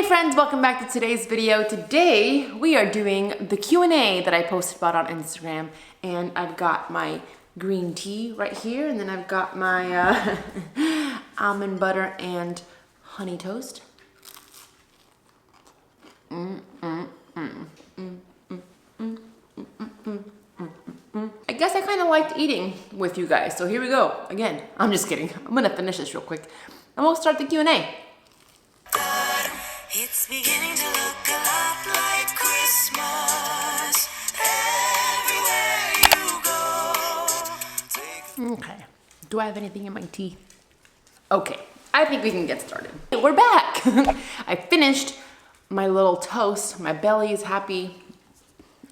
friends, welcome back to today's video. Today we are doing the Q&A that I posted about on Instagram, and I've got my green tea right here, and then I've got my almond butter and honey toast. I guess I kind of liked eating with you guys, so here we go. Again, I'm just kidding. I'm gonna finish this real quick, and we'll start the Q&A. It's beginning to look a lot like Christmas everywhere you go. Okay, do I have anything in my tea? Okay, I think we can get started. We're back. I finished my little toast. My belly is happy,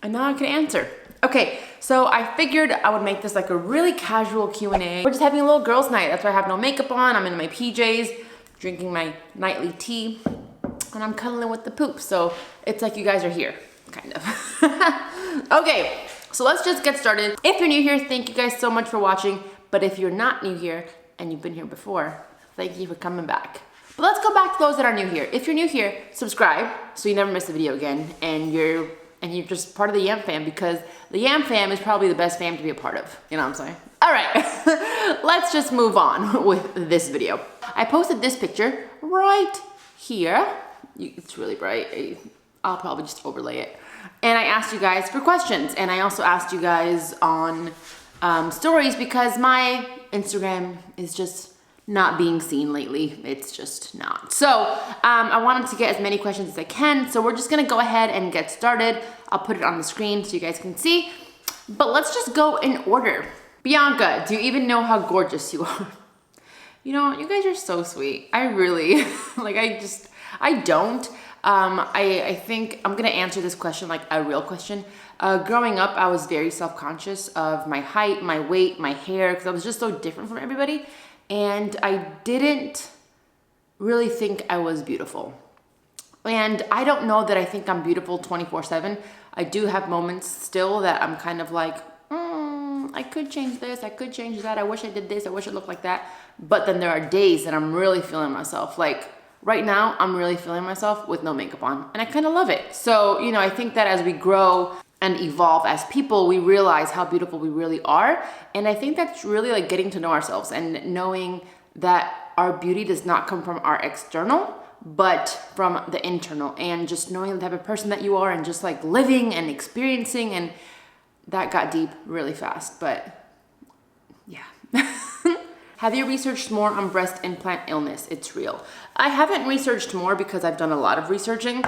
and now I can answer. Okay, so I figured I would make this like a really casual Q&A. We're just having a little girls' night. That's why I have no makeup on. I'm in my PJs, drinking my nightly tea, and I'm cuddling with the poop. So it's like you guys are here, kind of. Okay, so let's just get started. If you're new here, thank you guys so much for watching. But if you're not new here and you've been here before, thank you for coming back. But let's go back to those that are new here. If you're new here, subscribe so you never miss a video again, and you're just part of the Yam fam, because the Yam fam is probably the best fam to be a part of. You know what I'm saying? All right, let's just move on with this video. I posted this picture right here. It's really bright. I'll probably just overlay it. And I asked you guys for questions, and I also asked you guys on stories, because my Instagram is just not being seen lately. It's just not. So I wanted to get as many questions as I can. So we're just gonna go ahead and get started. I'll put it on the screen so you guys can see. But let's just go in order. Bianca, do you even know how gorgeous you are? You know, you guys are so sweet. I really, I don't. I think I'm gonna answer this question like a real question. Growing up, I was very self-conscious of my height, my weight, my hair, because I was just so different from everybody. And I didn't really think I was beautiful. And I don't know that I think I'm beautiful 24/7. I do have moments still that I'm kind of like, I could change this, I could change that, I wish I did this, I wish it looked like that. But then there are days that I'm really feeling myself. Like right now, I'm really feeling myself with no makeup on, and I kind of love it. So, you know, I think that as we grow and evolve as people, we realize how beautiful we really are. And I think that's really like getting to know ourselves and knowing that our beauty does not come from our external, but from the internal, and just knowing the type of person that you are, and just like living and experiencing. And that got deep really fast, but yeah. Have you researched more on breast implant illness? It's real. I haven't researched more because I've done a lot of researching.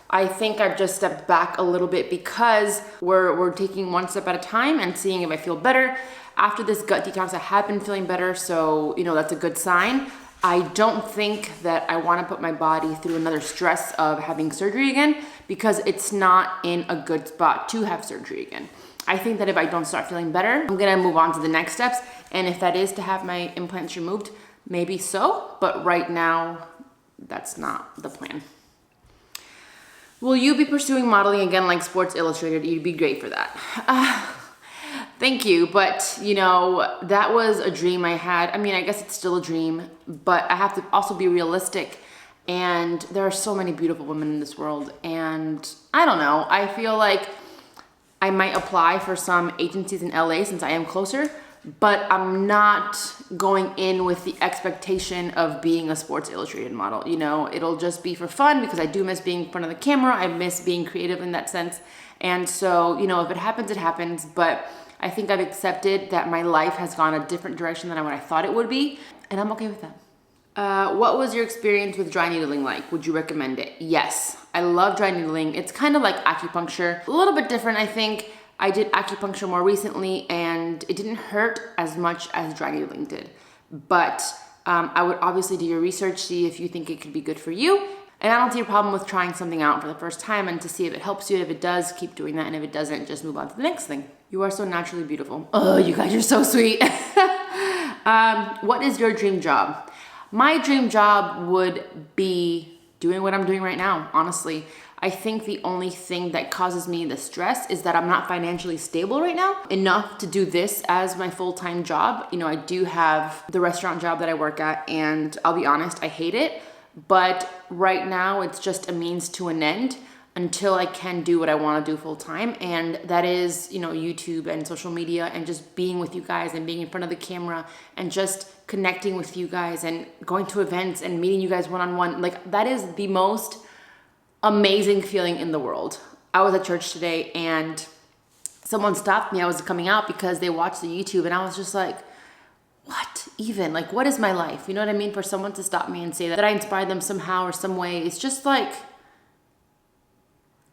I think I've just stepped back a little bit because we're taking one step at a time and seeing if I feel better. After this gut detox, I have been feeling better, so you know that's a good sign. I don't think that I want to put my body through another stress of having surgery again, because it's not in a good spot to have surgery again. I think that if I don't start feeling better, I'm gonna move on to the next steps. And if that is to have my implants removed, maybe so, but right now, that's not the plan. Will you be pursuing modeling again like Sports Illustrated? You'd be great for that. Thank you, but you know, that was a dream I had. I mean, I guess it's still a dream, but I have to also be realistic. And there are so many beautiful women in this world. And I don't know, I feel like I might apply for some agencies in LA since I am closer, but I'm not going in with the expectation of being a Sports Illustrated model. You know, it'll just be for fun, because I do miss being in front of the camera. I miss being creative in that sense. And so, you know, if it happens, it happens. But I think I've accepted that my life has gone a different direction than what I thought it would be. And I'm okay with that. What was your experience with dry needling like? Would you recommend it? Yes, I love dry needling. It's kind of like acupuncture. A little bit different, I think. I did acupuncture more recently, and it didn't hurt as much as dry needling did. But I would obviously do your research, see if you think it could be good for you. And I don't see a problem with trying something out for the first time and to see if it helps you. If it does, keep doing that. And if it doesn't, just move on to the next thing. You are so naturally beautiful. Oh, you guys are so sweet. What is your dream job? My dream job would be doing what I'm doing right now, honestly. I think the only thing that causes me the stress is that I'm not financially stable right now enough to do this as my full-time job. You know, I do have the restaurant job that I work at, and I'll be honest, I hate it. but right now it's just a means to an end until I can do what I want to do full time. And that is, you know, YouTube and social media and just being with you guys and being in front of the camera and just connecting with you guys and going to events and meeting you guys one-on-one. Like, that is the most amazing feeling in the world. I was at church today and someone stopped me. I was coming out because they watched the YouTube, and I was just like, what even? Like, what is my life? You know what I mean? For someone to stop me and say that I inspired them somehow or some way, it's just like,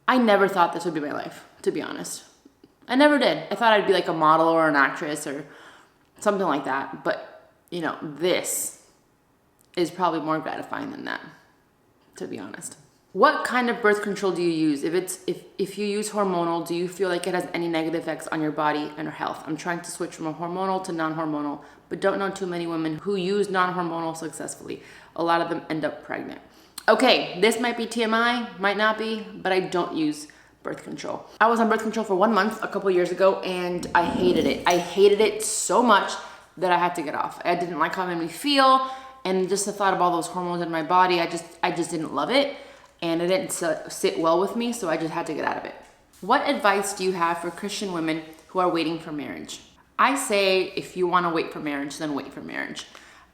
I never thought this would be my life, to be honest. I never did. I thought I'd be like a model or an actress or something like that. But, you know, this is probably more gratifying than that, to be honest. What kind of birth control do you use? If you use hormonal, do you feel like it has any negative effects on your body and your health? I'm trying to switch from a hormonal to non-hormonal, but don't know too many women who use non-hormonal successfully. A lot of them end up pregnant. Okay, this might be TMI, might not be, but I don't use birth control. I was on birth control for 1 month a couple years ago, and I hated it. I hated it so much that I had to get off. I didn't like how it made me feel, and just the thought of all those hormones in my body, I just didn't love it, and it didn't sit well with me, so I just had to get out of it. What advice do you have for Christian women who are waiting for marriage? I say, if you want to wait for marriage, then wait for marriage.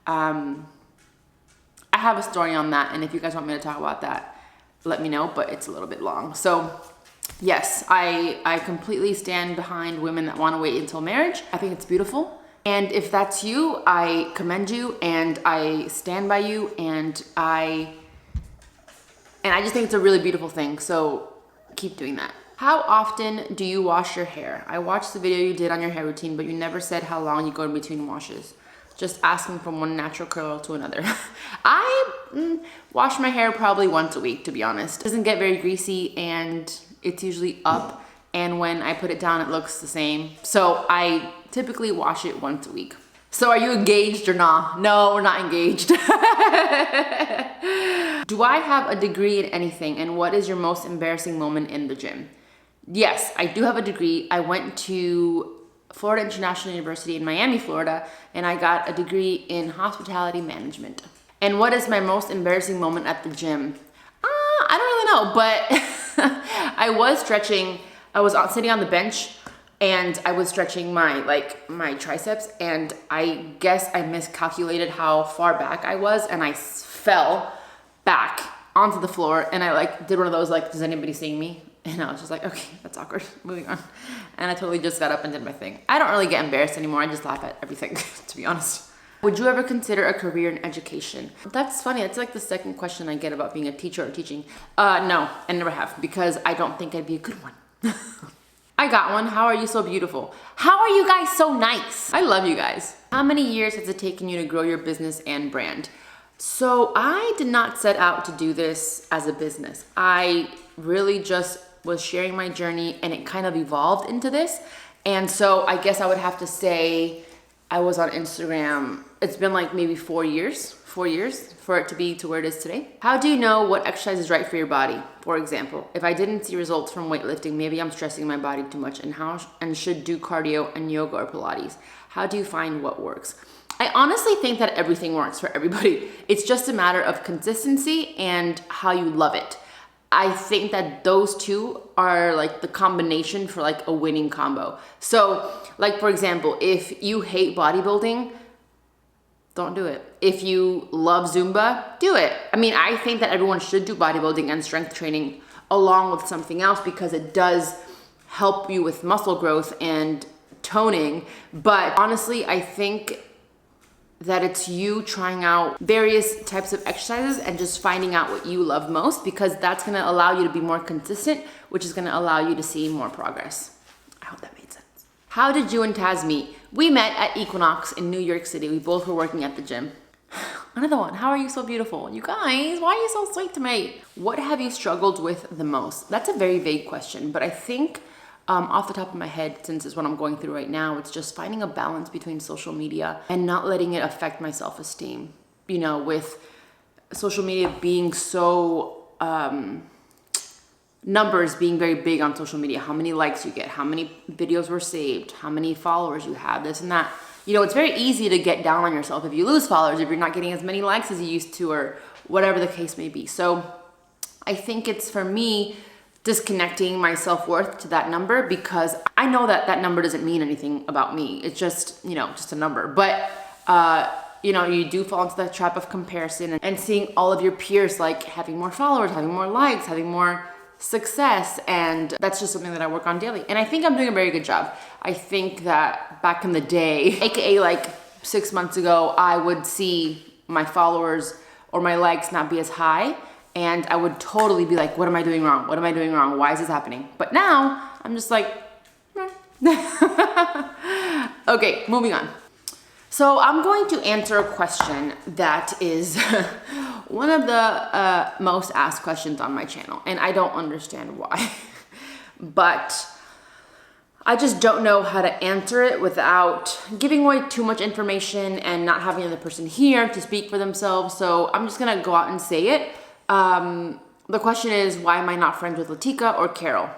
I have a story on that, and if you guys want me to talk about that, let me know, but it's a little bit long. So yes, I completely stand behind women that want to wait until marriage. I think it's beautiful. And if that's you, I commend you, and I stand by you, and I just think it's a really beautiful thing. So keep doing that. How often do you wash your hair? I watched the video you did on your hair routine, but you never said how long you go in between washes. Just asking from one natural curl to another. I wash my hair probably once a week, to be honest. It doesn't get very greasy, and it's usually up. And when I put it down, it looks the same. So I typically wash it once a week. So are you engaged or not? No, we're not engaged. Do I have a degree in anything? And what is your most embarrassing moment in the gym? Yes, I do have a degree. I went to Florida International University in Miami, Florida, and I got a degree in hospitality management. And what is my most embarrassing moment at the gym? I don't really know, but I was stretching. I was sitting on the bench, and I was stretching my triceps, and I guess I miscalculated how far back I was, and I fell back onto the floor, and I did one of those does anybody see me? And I was just like, okay, that's awkward, moving on. And I totally just got up and did my thing. I don't really get embarrassed anymore. I just laugh at everything, to be honest. Would you ever consider a career in education? That's funny. It's like the second question I get about being a teacher or teaching. No, I never have, because I don't think I'd be a good one. I got one. How are you so beautiful? How are you guys so nice? I love you guys. How many years has it taken you to grow your business and brand? So I did not set out to do this as a business. I really just was sharing my journey, and it kind of evolved into this. And so I guess I would have to say I was on Instagram. It's been maybe 4 years for it to be to where it is today. How do you know what exercise is right for your body? For example, if I didn't see results from weightlifting, maybe I'm stressing my body too much and should do cardio and yoga or Pilates. How do you find what works? I honestly think that everything works for everybody. It's just a matter of consistency and how you love it. I think that those two are the combination for a winning combo. So for example, if you hate bodybuilding, don't do it. If you love Zumba, do it. I mean, I think that everyone should do bodybuilding and strength training along with something else, because it does help you with muscle growth and toning. But honestly, I think that it's you trying out various types of exercises and just finding out what you love most, because that's going to allow you to be more consistent, which is going to allow you to see more progress. I hope that made sense. How did you and Taz meet? We met at Equinox in New York City. We both were working at the gym. Another one. How are you so beautiful? You guys, why are you so sweet to me? What have you struggled with the most? That's a very vague question, but I think off the top of my head, since it's what I'm going through right now, it's just finding a balance between social media and not letting it affect my self-esteem. You know, with social media being so, numbers being very big on social media, how many likes you get, how many videos were saved, how many followers you have, this and that. You know, it's very easy to get down on yourself if you lose followers, if you're not getting as many likes as you used to, whatever the case may be. So I think it's, for me, disconnecting my self-worth to that number, because I know that that number doesn't mean anything about me. It's just, you know, just a number. But, you know, you do fall into the trap of comparison and seeing all of your peers like having more followers, having more likes, having more success. And that's just something that I work on daily. And I think I'm doing a very good job. I think that back in the day, AKA like 6 months ago, I would see my followers or my likes not be as high. And I would totally be like, what am I doing wrong? What am I doing wrong? Why is this happening? But now I'm just like, okay, moving on. So I'm going to answer a question that is one of the most asked questions on my channel. And I don't understand why, but I just don't know how to answer it without giving away too much information and not having the other person here to speak for themselves. So I'm just gonna go out and say it. The question is, why am I not friends with Latika or Carol?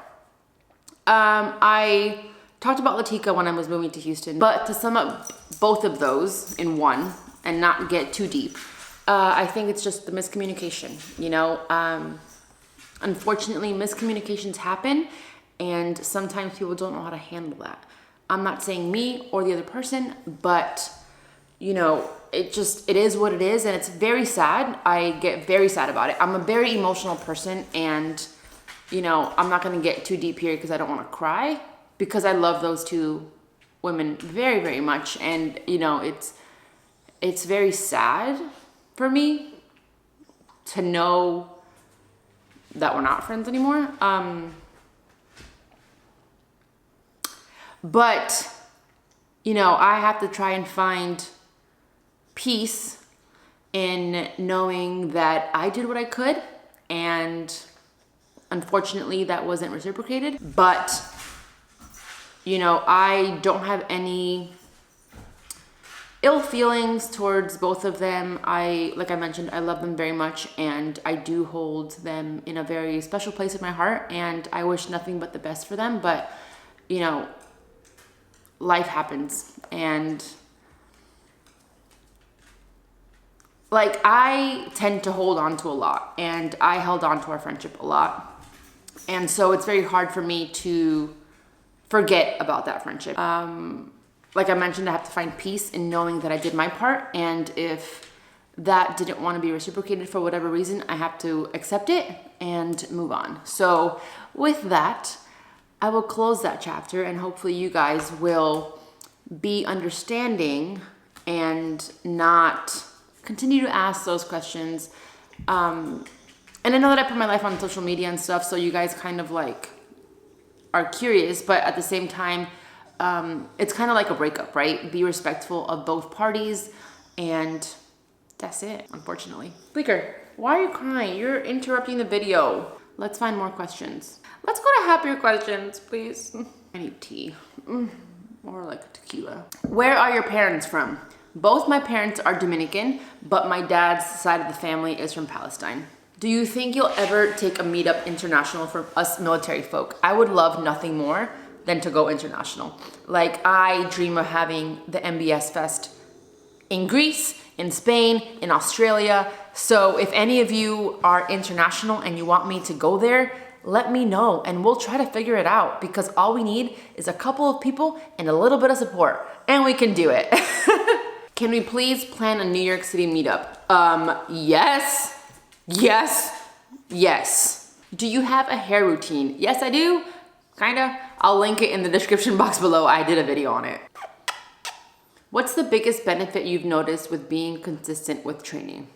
I talked about Latika when I was moving to Houston, but to sum up both of those in one and not get too deep, I think it's just the miscommunication, you know? Unfortunately, miscommunications happen, and sometimes people don't know how to handle that. I'm not saying me or the other person, but you know, it is what it is, and it's very sad. I get very sad about it. I'm a very emotional person, and you know, I'm not gonna get too deep here because I don't wanna cry, because I love those two women very, very much. And you know, it's very sad for me to know that we're not friends anymore. But you know, I have to try and find peace in knowing that I did what I could, and unfortunately that wasn't reciprocated. But you know, I don't have any ill feelings towards both of them. Like I mentioned, I love them very much, and I do hold them in a very special place in my heart, and I wish nothing but the best for them. But you know, life happens, and like I tend to hold on to a lot, and I held on to our friendship a lot, and so it's very hard for me to forget about that friendship. Like I mentioned, I have to find peace in knowing that I did my part, and if that didn't want to be reciprocated for whatever reason, I have to accept it and move on. So with that, I will close that chapter, and hopefully you guys will be understanding and not continue to ask those questions. And I know that I put my life on social media and stuff, so you guys kind of like are curious, but at the same time, it's kind of like a breakup, right? Be respectful of both parties, and that's it, unfortunately. Bleaker, why are you crying? You're interrupting the video. Let's find more questions. Let's go to happier questions, please. I need tea, or like tequila. Where are your parents from? Both my parents are Dominican, but my dad's side of the family is from Palestine. Do you think you'll ever take a meetup international for us military folk? I would love nothing more than to go international. Like, I dream of having the MBS Fest in Greece, in Spain, in Australia. So if any of you are international and you want me to go there, let me know and we'll try to figure it out, because all we need is a couple of people and a little bit of support, and we can do it. Can we please plan a New York City meetup? Yes. Yes. Yes. Do you have a hair routine? Yes, I do. Kinda. I'll link it in the description box below. I did a video on it. What's the biggest benefit you've noticed with being consistent with training?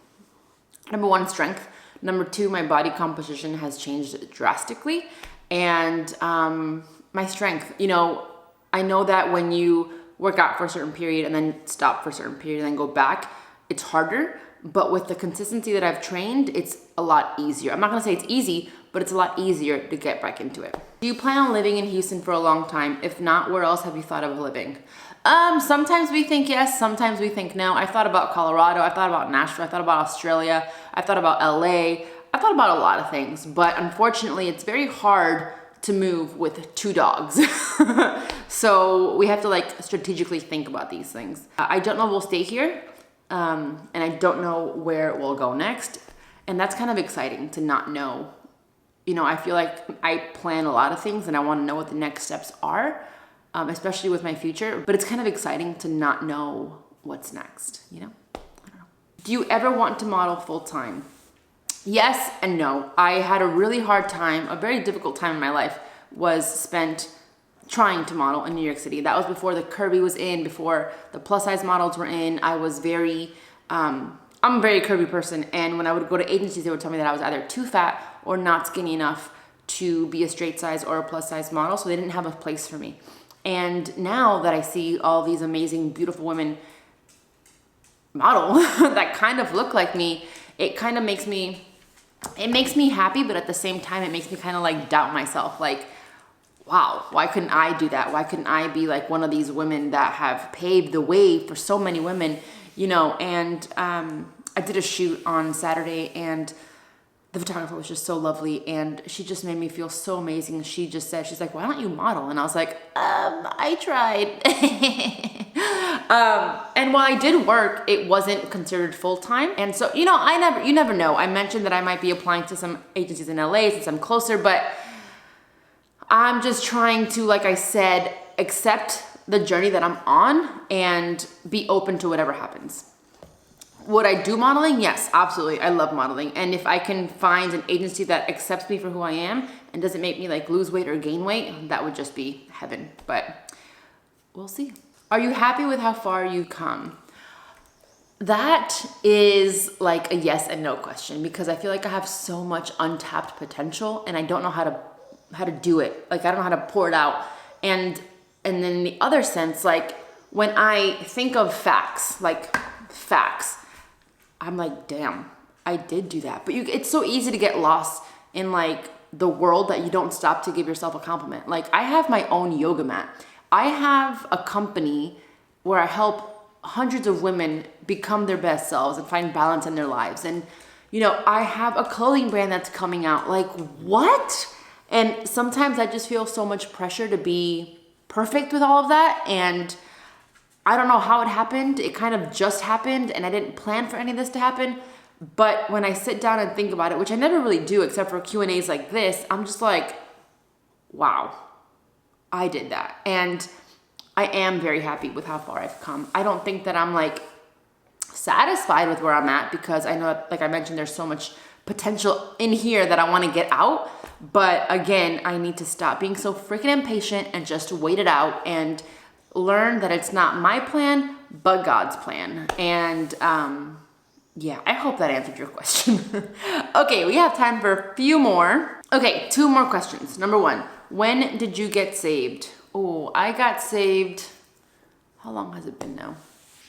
Number one, strength. Number two, my body composition has changed drastically. And my strength, you know, I know that when you work out for a certain period and then stop for a certain period and then go back, it's harder. But with the consistency that I've trained, it's a lot easier. I'm not gonna say it's easy, but it's a lot easier to get back into it. Do you plan on living in Houston for a long time? If not, where else have you thought of living? Sometimes we think yes, sometimes we think no. I thought about Colorado, I thought about Nashville, I thought about Australia, I thought about LA, I thought about a lot of things, but unfortunately it's very hard to move with 2 dogs. So we have to like strategically think about these things. I don't know if we'll stay here, and I don't know where we'll go next. And that's kind of exciting to not know. You know, I feel like I plan a lot of things and I want to know what the next steps are, especially with my future. But it's kind of exciting to not know what's next, you know? I don't know. Do you ever want to model full time? Yes and no. I had a really hard time, a very difficult time in my life was spent trying to model in New York City. That was before the curvy was in, before the plus size models were in. I was very, I'm a very curvy person. And when I would go to agencies, they would tell me that I was either too fat or not skinny enough to be a straight size or a plus size model. So they didn't have a place for me. And now that I see all these amazing, beautiful women model that kind of look like me, it kind of makes me, it makes me happy, but at the same time, it makes me kind of like doubt myself. Like, wow, why couldn't I do that? Why couldn't I be like one of these women that have paved the way for so many women, you know? And I did a shoot on Saturday and the photographer was just so lovely and she just made me feel so amazing. She just said, she's like, why don't you model? And I was like, I tried. And while I did work, it wasn't considered full-time. And so, you know, you never know. I mentioned that I might be applying to some agencies in LA since I'm closer, but I'm just trying to, like I said, accept the journey that I'm on and be open to whatever happens. Would I do modeling? Yes, absolutely. I love modeling. And if I can find an agency that accepts me for who I am and doesn't make me like lose weight or gain weight, that would just be heaven. But we'll see. Are you happy with how far you've come? That is like a yes and no question because I feel like I have so much untapped potential and I don't know how to do it. Like I don't know how to pour it out. And then the other sense, like when I think of facts, I'm like, damn, I did do that. But it's so easy to get lost in like the world that you don't stop to give yourself a compliment. Like I have my own yoga mat. I have a company where I help hundreds of women become their best selves and find balance in their lives. And, you know, I have a clothing brand that's coming out. Like what? And sometimes I just feel so much pressure to be perfect with all of that. And I don't know how it happened. It kind of just happened and I didn't plan for any of this to happen. But when I sit down and think about it, which I never really do except for Q&As like this, I'm just like, wow, I did that. And I am very happy with how far I've come. I don't think that I'm like satisfied with where I'm at because I know that, like I mentioned, there's so much potential in here that I want to get out. But again, I need to stop being so freaking impatient and just wait it out and learn that it's not my plan, but God's plan. And yeah, I hope that answered your question. Okay, we have time for a few more. Okay, 2 more questions. Number 1, when did you get saved? Oh, I got saved, how long has it been now?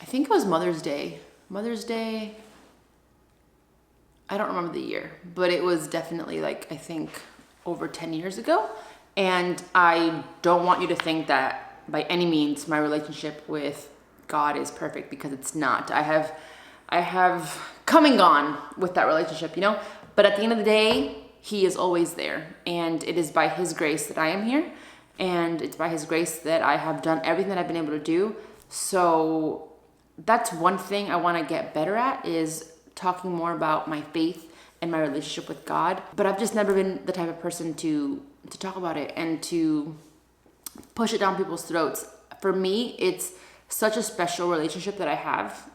I think it was Mother's Day. Mother's Day, I don't remember the year, but it was definitely like, I think over 10 years ago. And I don't want you to think that by any means my relationship with God is perfect because it's not. I have come and gone with that relationship, you know, but at the end of the day, he is always there. And it is by his grace that I am here. And it's by his grace that I have done everything that I've been able to do. So that's one thing I want to get better at is talking more about my faith and my relationship with God. But I've just never been the type of person to talk about it and to push it down people's throats. For me, it's such a special relationship that I have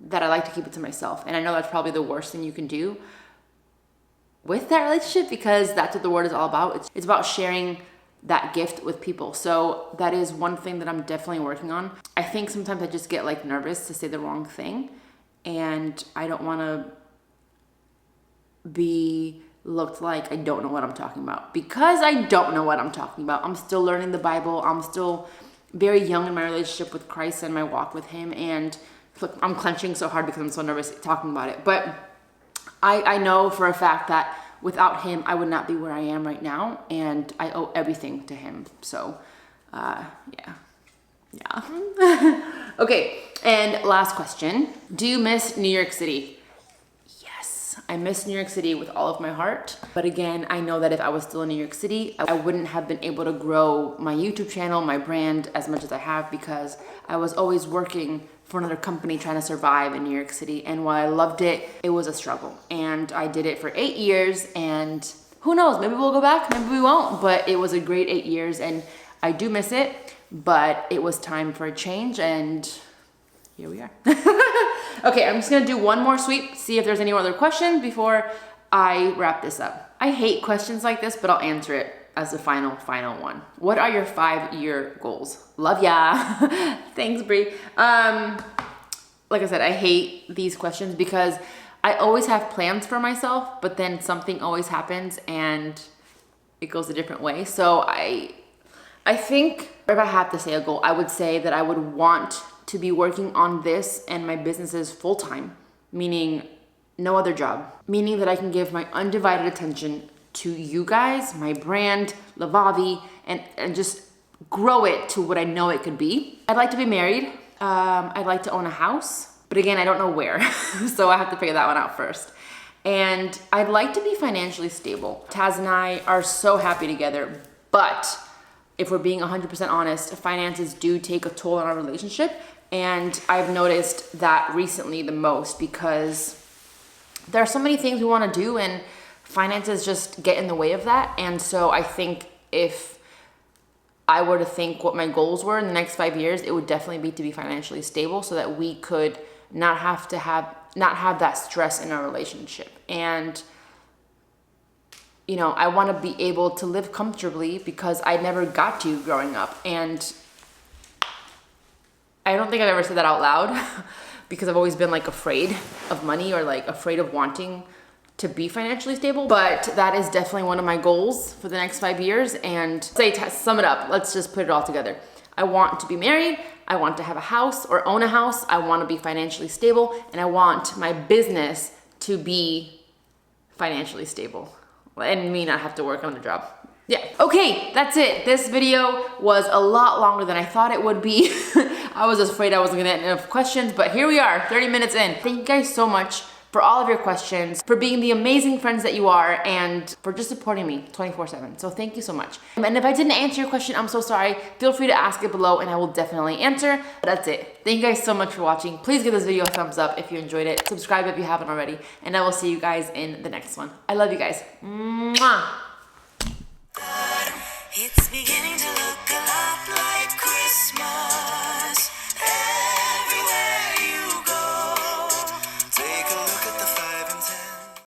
that I like to keep it to myself. And I know that's probably the worst thing you can do with that relationship because that's what the word is all about. It's about sharing that gift with people. So that is one thing that I'm definitely working on. I think sometimes I just get like nervous to say the wrong thing and I don't want to be looked like I don't know what I'm talking about because I don't know what I'm talking about. I'm still learning the Bible. I'm still very young in my relationship with Christ and my walk with him. And look, I'm clenching so hard because I'm so nervous talking about it. But I know for a fact that without him, I would not be where I am right now. And I owe everything to him. So, yeah. Okay. And last question. Do you miss New York City? I miss New York City with all of my heart. But again, I know that if I was still in New York City, I wouldn't have been able to grow my YouTube channel, my brand as much as I have because I was always working for another company trying to survive in New York City. And while I loved it, it was a struggle. And I did it for 8 years, and who knows, maybe we'll go back, maybe we won't, but it was a great 8 years and I do miss it, but it was time for a change and here we are. Okay, I'm just gonna do one more sweep, see if there's any other questions before I wrap this up. I hate questions like this, but I'll answer it as the final one. What are your 5-year goals? Love ya. Thanks, Brie. Like I said, I hate these questions because I always have plans for myself, but then something always happens and it goes a different way. So I think if I have to say a goal, I would say that I would want to be working on this and my businesses full time, meaning no other job, meaning that I can give my undivided attention to you guys, my brand, Lavavi, and just grow it to what I know it could be. I'd like to be married. I'd like to own a house, but again, I don't know where. So I have to figure that one out first. And I'd like to be financially stable. Taz and I are so happy together, but if we're being 100% honest, finances do take a toll on our relationship. And I've noticed that recently the most because there are so many things we want to do and finances just get in the way of that. And so I think if I were to think what my goals were in the next 5 years, it would definitely be to be financially stable so that we could not have that stress in our relationship. And you know, I want to be able to live comfortably because I never got to growing up. And I don't think I've ever said that out loud because I've always been like afraid of money or like afraid of wanting to be financially stable. But that is definitely one of my goals for the next 5 years. And sum it up, let's just put it all together. I want to be married. I want to have a house or own a house. I want to be financially stable. And I want my business to be financially stable. And me not have to work on the job. Yeah. Okay, that's it. This video was a lot longer than I thought it would be. I was afraid I wasn't gonna get enough questions, but here we are, 30 minutes in. Thank you guys so much for all of your questions, for being the amazing friends that you are, and for just supporting me 24/7. So thank you so much. And if I didn't answer your question, I'm so sorry. Feel free to ask it below and I will definitely answer. But that's it. Thank you guys so much for watching. Please give this video a thumbs up if you enjoyed it. Subscribe if you haven't already. And I will see you guys in the next one. I love you guys. Mwah! It's beginning.